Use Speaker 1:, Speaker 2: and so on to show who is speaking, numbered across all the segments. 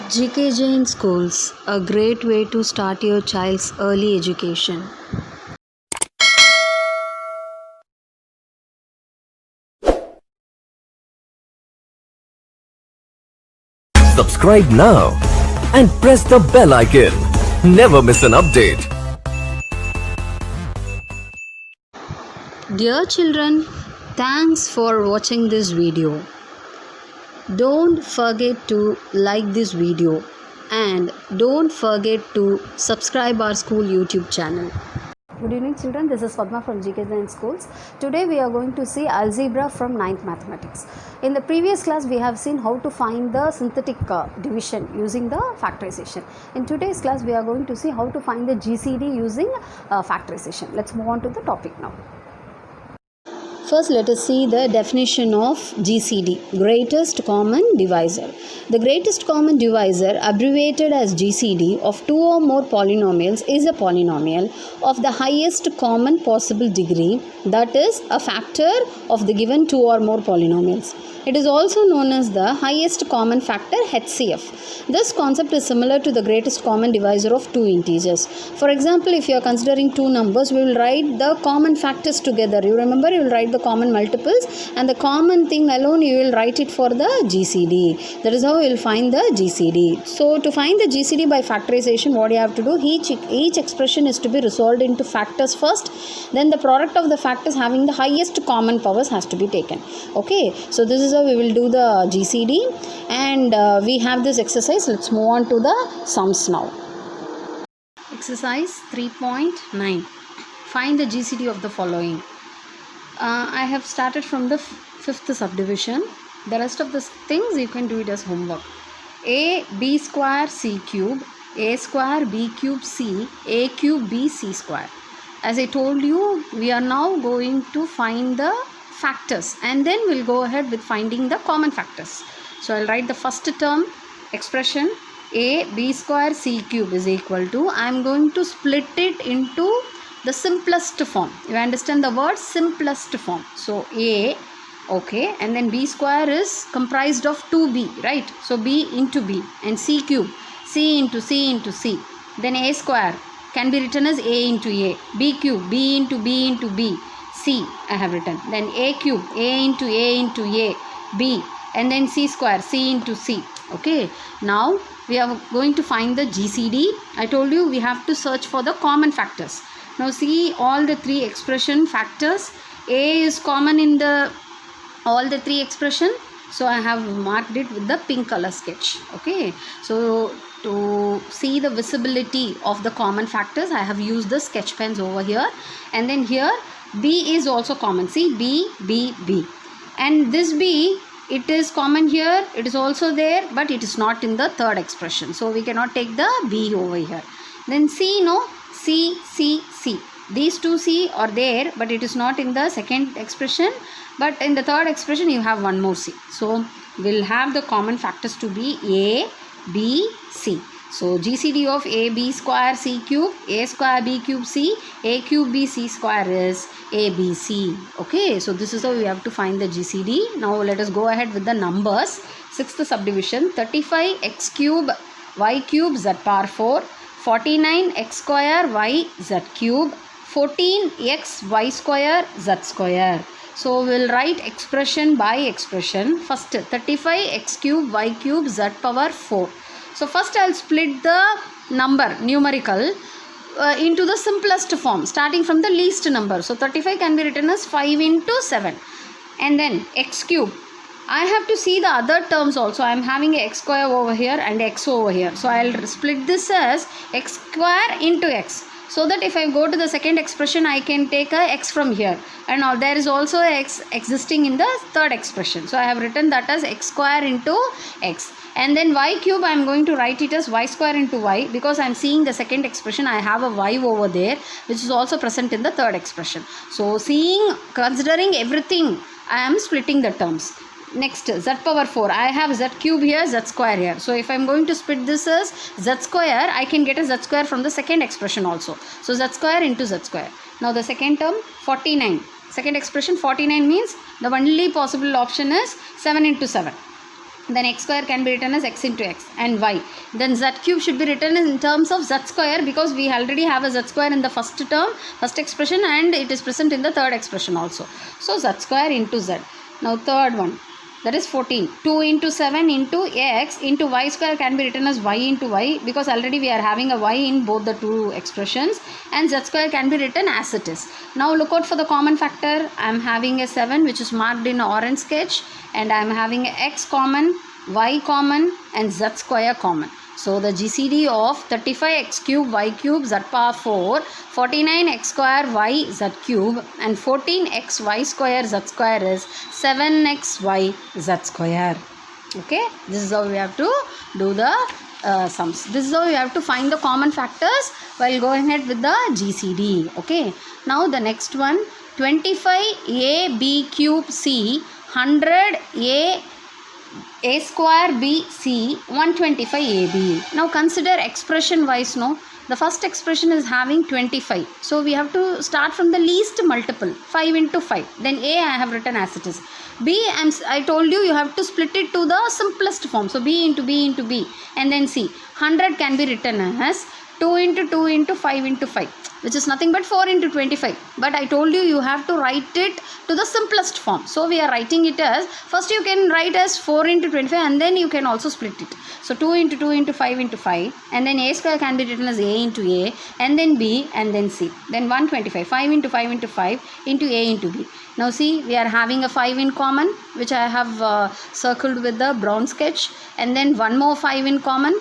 Speaker 1: GK Jain Schools, a great way to start your child's early education.
Speaker 2: Subscribe now and press the bell icon. Never miss an update.
Speaker 1: Dear children, thanks for watching this video. Don't forget to like this video and don't forget to subscribe our school YouTube channel.
Speaker 3: Good evening children, this is Padma from GK Jain Schools. Today we are going to see algebra from 9th mathematics. In the previous class we have seen how to find the synthetic division using the factorization. In today's class we are going to see how to find the GCD using factorization. Let's move on to the topic now.
Speaker 1: First, let us see the definition of GCD, greatest common divisor. The greatest common divisor, abbreviated as GCD, of two or more polynomials is a polynomial of the highest common possible degree, that is, a factor of the given two or more polynomials. It is also known as the highest common factor, HCF. This concept is similar to the greatest common divisor of two integers. For example, if you are considering two numbers, we will write the common factors together. You remember, you will write the common multiples and the common thing alone you will write it for the GCD. That is how you will find the GCD. So to find the GCD by factorization, what you have to do, each expression is to be resolved into factors first, then the product of the factors having the highest common powers has to be taken. Okay, so this is how we will do the GCD, and we have this exercise. Let's move on to the sums now. Exercise 3.9. Find the GCD of the following. I have started from the fifth subdivision. The rest of the things you can do it as homework. A b square c cube, a square b cube c, a cube b c square. As I told you, we are now going to find the factors and then we'll go ahead with finding the common factors. So I'll write the first term expression a b square c cube is equal to, I'm going to split it into the simplest form. You understand the word simplest form. So a, okay, and then b square is comprised of 2b, right? So b into b, and c cube, c into c into c. Then a square can be written as a into a, b cube, b into b into b, c I have written. Then a cube, a into a, b, and then c square, c into c. Okay, now we are going to find the GCD. I told you we have to search for the common factors. Now see all the three expression factors. A is common in all the three expression. So I have marked it with the pink color sketch. Okay. So to see the visibility of the common factors, I have used the sketch pens over here. And then here B is also common. See B, B, B. And this B, it is common here. It is also there, but it is not in the third expression. So we cannot take the B over here. Then C, no. C, C, C. These two C are there, but it is not in the second expression. But in the third expression, you have one more C. So, we'll have the common factors to be A, B, C. So, GCD of A, B square, C cube, A square, B cube, C, A cube, B, C square is A, B, C. Okay, so this is how we have to find the GCD. Now, let us go ahead with the numbers. Sixth subdivision, 35x cube, y cube, z power 4. 49x square y z cube, 14x y square z square. So we'll write expression by expression. First 35x cube y cube z power 4. So first I'll split the number numerical into the simplest form, starting from the least number. So 35 can be written as 5 into 7. And then x cube. I have to see the other terms also. I am having a x square over here and x over here. So I will split this as x square into x. So that if I go to the second expression, I can take a x from here. And now there is also a x existing in the third expression. So I have written that as x square into x. And then y cube, I am going to write it as y square into y. Because I am seeing the second expression, I have a y over there, which is also present in the third expression. So considering everything, I am splitting the terms. Next, z power 4. I have z cube here, z square here. So if I am going to split this as z square, I can get a z square from the second expression also. So z square into z square. Now the second term, 49. Second expression, 49 means the only possible option is 7 into 7. then x square can be written as x into x and y. Then z cube should be written in terms of z square, because we already have a z square in the first term, first expression, and it is present in the third expression also. So z square into z. Now third one, that is 14. 2 into 7 into x into y square can be written as y into y, because already we are having a y in both the two expressions, and z square can be written as it is. Now look out for the common factor. I am having a 7 which is marked in orange sketch, and I am having a x common, y common, and z square common. So the GCD of 35x cube y cube z power 4, 49x square y z cube, and 14x y square z square is 7xy z square. Okay, this is how we have to do the sums. This is how we have to find the common factors while going ahead with the GCD. Okay, now the next one, 25ab cube c, 100a square b c, 125 ab. Now consider expression wise. No, the first expression is having 25, so we have to start from the least multiple, 5 into 5. Then a I have written as it is. B, I told you have to split it to the simplest form, so b into b into b, and then c. 100 can be written as 2 into 2 into 5 into 5, which is nothing but 4 into 25. But I told you have to write it to the simplest form. So we are writing it as, first you can write as 4 into 25, and then you can also split it. So 2 into 2 into 5 into 5, and then a square can be written as a into a, and then b, and then c. Then 125, 5 into 5 into 5 into a into b. Now see, we are having a 5 in common, which I have circled with the brown sketch, and then one more 5 in common,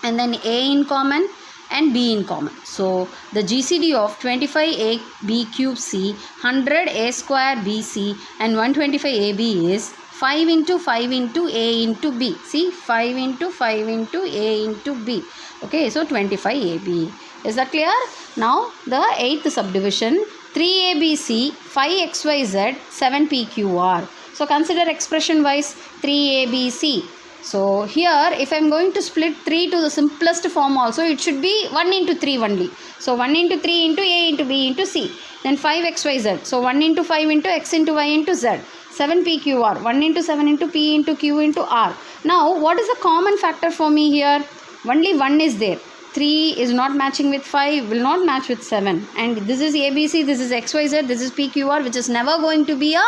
Speaker 1: and then a in common, and b in common. So the GCD of 25a b cube c, 100 a square bc, and 125 ab is 5 into 5 into a into b. See, 5 into 5 into a into b. Okay, so 25 ab. Is that clear? Now the 8th subdivision, 3abc, 5xyz, 7pqr. So consider expression wise 3abc. So here if I am going to split 3 to the simplest form also, it should be 1 into 3 only. So 1 into 3 into a into b into c. Then 5xyz. So 1 into 5 into x into y into z. 7pqr. 1 into 7 into p into q into r. Now what is the common factor for me here? Only 1 is there. 3 is not matching with 5, will not match with 7. And this is ABC, this is XYZ, this is PQR, which is never going to be a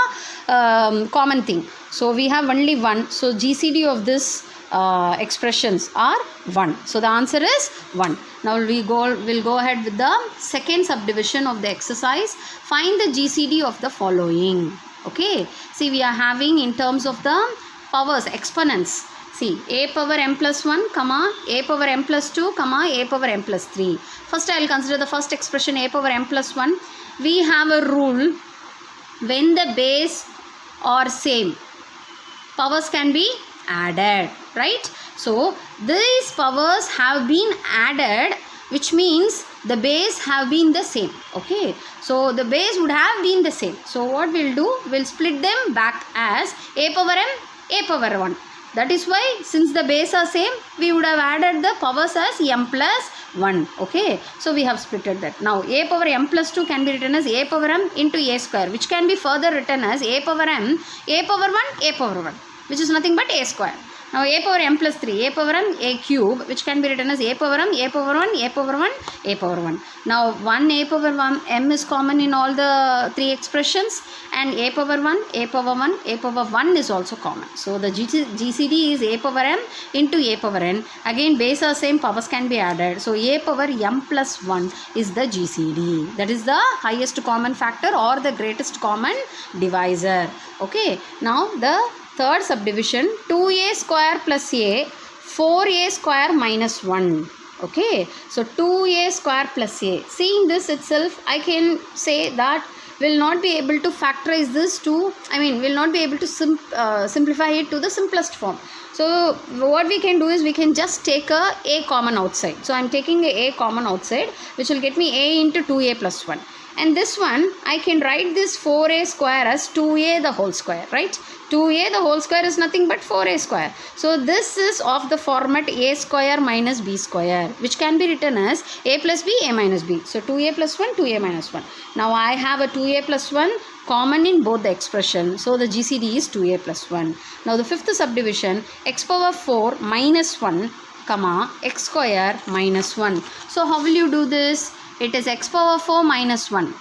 Speaker 1: common thing. So we have only 1. So GCD of this expressions are 1. So the answer is 1. Now we'll go ahead with the second subdivision of the exercise. Find the GCD of the following. Okay. See, we are having in terms of the powers, exponents. See, a power m plus 1, comma, a power m plus 2, comma, a power m plus 3. First I will consider the first expression, a power m plus 1. We have a rule, when the base are same, powers can be added, right? So these powers have been added, which means the base have been the same. Okay, so the base would have been the same. So what we'll do, we'll split them back as a power m, a power 1. That is why, since the base are same, we would have added the powers as m plus 1. Okay, so we have splitted that. Now a power m plus 2 can be written as a power m into a square, which can be further written as a power m, a power 1, a power 1, which is nothing but a square. Now a power m plus 3, a power m, a cube, which can be written as a power m, a power 1, a power 1, a power 1. Now 1 a power 1 m is common in all the three expressions, and a power 1, a power 1, a power 1 is also common. So the GCD is a power m into a power n. Again base are same, powers can be added. So a power m plus 1 is the GCD. That is the highest common factor or the greatest common divisor. Okay. Now the third subdivision, 2a square plus a, 4a square minus 1. Okay, so 2a square plus a. Seeing this itself, I can say that will not be able to factorize this to, will not be able to simplify it to the simplest form. So what we can do is we can just take a common outside. So I am taking a common outside, which will get me a into 2a plus 1. And this one, I can write this 4a square as 2a the whole square, right? 2a the whole square is nothing but 4a square. So this is of the format a square minus b square, which can be written as a plus b, a minus b. So 2a plus 1, 2a minus 1. Now I have a 2a plus 1, common in both the expression. So the GCD is 2a plus 1. Now the fifth subdivision, x power 4 minus 1 comma x square minus 1. So how will you do this? It is x power 4 minus 1.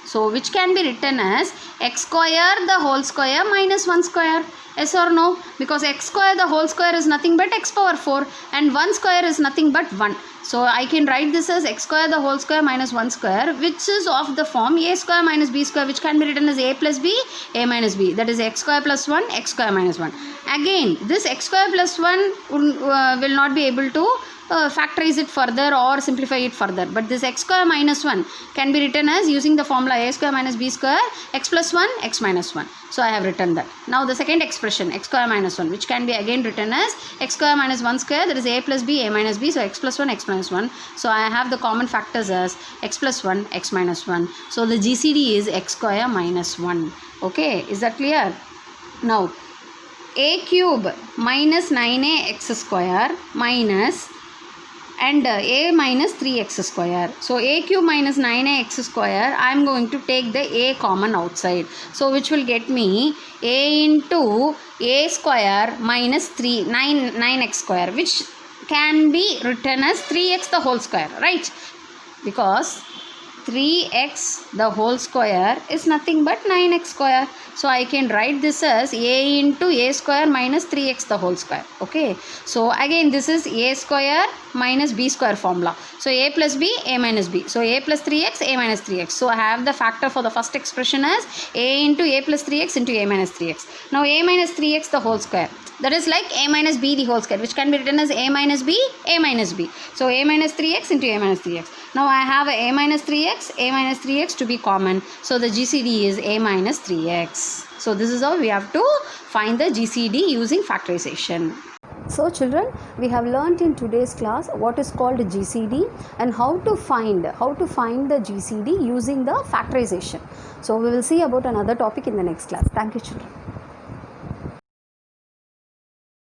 Speaker 1: So which can be written as x square the whole square minus 1 square. Yes or no? Because x square the whole square is nothing but x power 4 and 1 square is nothing but 1. So I can write this as x square the whole square minus 1 square, which is of the form a square minus b square, which can be written as a plus b, a minus b. That is x square plus 1, x square minus 1. Again, this x square plus 1 will not be able to factorize it further or simplify it further, but this x square minus 1 can be written as using the formula a square minus b square, x plus 1, x minus 1. So I have written that. Now the second expression, x square minus 1, which can be again written as x square minus 1 square, that is a plus b, a minus b, so x plus 1, x minus 1. So I have the common factors as x plus 1, x minus 1. So the GCD is x square minus 1. Okay, is that clear? Now a cube minus 9a x square minus and a minus 3x square. So a cube minus 9x square, I am going to take the a common outside. So which will get me a into a square minus 9x square, which can be written as 3x the whole square, right? Because 3x the whole square is nothing but 9x square. So I can write this as a into a square minus 3x the whole square. Okay. So again this is a square minus b square formula. So a plus b, a minus b. So a plus 3x, a minus 3x. So I have the factor for the first expression as a into a plus 3x into a minus 3x. Now a minus 3x the whole square. That is like a minus b the whole square, which can be written as a minus b, a minus b. So a minus 3x into a minus 3x. Now I have a minus 3x to be common. So the GCD is a minus 3x. So this is how we have to find the GCD using factorization.
Speaker 3: So children, we have learnt in today's class what is called GCD and how to find the GCD using the factorization. So we will see about another topic in the next class. Thank you children.